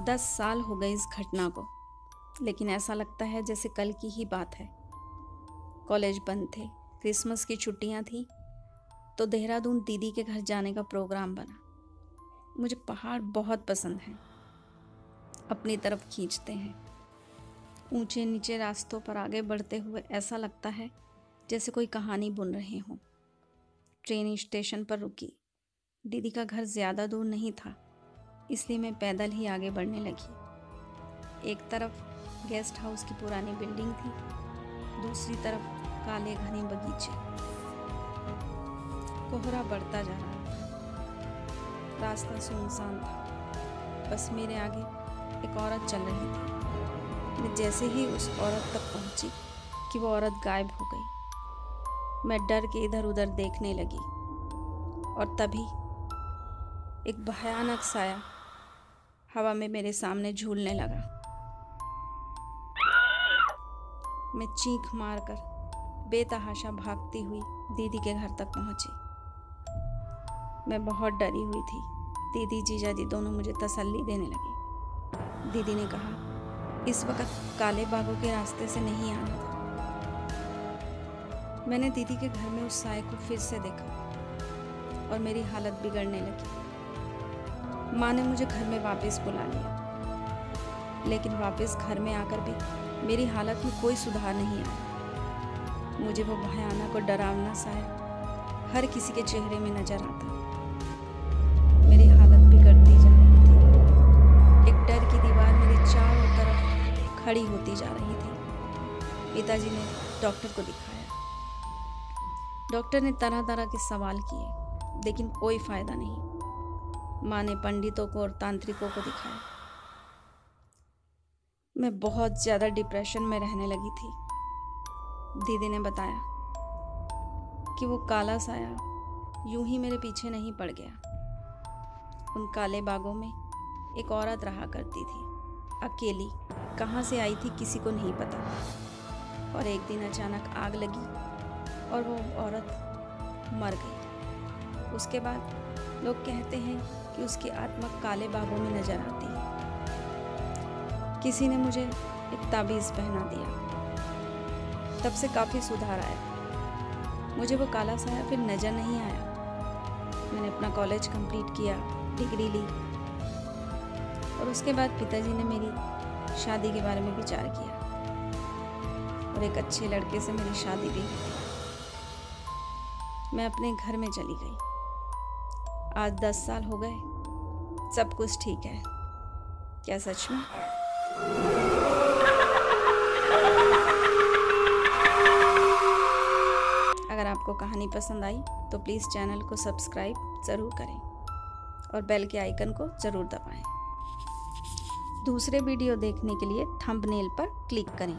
10 साल हो गए इस घटना को, लेकिन ऐसा लगता है जैसे कल की ही बात है। कॉलेज बंद थे, क्रिसमस की छुट्टियां थी, तो देहरादून दीदी के घर जाने का प्रोग्राम बना। मुझे पहाड़ बहुत पसंद हैं, अपनी तरफ खींचते हैं। ऊंचे नीचे रास्तों पर आगे बढ़ते हुए ऐसा लगता है जैसे कोई कहानी बुन रहे हों। ट्रेन स्टेशन पर रुकी। दीदी का घर ज़्यादा दूर नहीं था, इसलिए मैं पैदल ही आगे बढ़ने लगी। एक तरफ गेस्ट हाउस की पुरानी बिल्डिंग थी, दूसरी तरफ काले घने बगीचे। कोहरा बढ़ता जा रहा था, रास्ता सुनसान था। बस मेरे आगे एक औरत चल रही थी। मैं जैसे ही उस औरत तक पहुंची कि वो औरत गायब हो गई। मैं डर के इधर उधर देखने लगी और तभी एक भयानक साया हवा में मेरे सामने झूलने लगा। मैं चीख मारकर बेतहाशा भागती हुई दीदी के घर तक पहुंची। मैं बहुत डरी हुई थी। दीदी जीजाजी दोनों मुझे तसल्ली देने लगे। दीदी ने कहा, इस वक्त काले बागों के रास्ते से नहीं आना था। मैंने दीदी के घर में उस साए को फिर से देखा और मेरी हालत बिगड़ने लगी। माँ ने मुझे घर में वापस बुला लिया, लेकिन वापस घर में आकर भी मेरी हालत में कोई सुधार नहीं आया। मुझे वो भयानक और डरावना साया हर किसी के चेहरे में नजर आता। मेरी हालत बिगड़ती जा रही थी। एक डर की दीवार मेरे चारों तरफ खड़ी होती जा रही थी। पिताजी ने डॉक्टर को दिखाया। डॉक्टर ने तरह तरह के सवाल किए, लेकिन कोई फायदा नहीं। माँ ने पंडितों को और तांत्रिकों को दिखाया। मैं बहुत ज़्यादा डिप्रेशन में रहने लगी थी। दीदी ने बताया कि वो काला साया यूं ही मेरे पीछे नहीं पड़ गया। उन काले बागों में एक औरत रहा करती थी, अकेली। कहाँ से आई थी किसी को नहीं पता। और एक दिन अचानक आग लगी और वो औरत मर गई। उसके बाद लोग कहते हैं कि उसकी आत्मा काले बागों में नजर आती है। किसी ने मुझे एक ताबीज़ पहना दिया। तब से काफ़ी सुधार आया। मुझे वो काला साया फिर नज़र नहीं आया। मैंने अपना कॉलेज कंप्लीट किया, डिग्री ली और उसके बाद पिताजी ने मेरी शादी के बारे में विचार किया और एक अच्छे लड़के से मेरी शादी भी हुई। मैं अपने घर में चली गई। आज 10 साल हो गए, सब कुछ ठीक है। क्या सच में? अगर आपको कहानी पसंद आई तो प्लीज़ चैनल को सब्सक्राइब ज़रूर करें और बेल के आइकन को ज़रूर दबाएं। दूसरे वीडियो देखने के लिए थंबनेल पर क्लिक करें।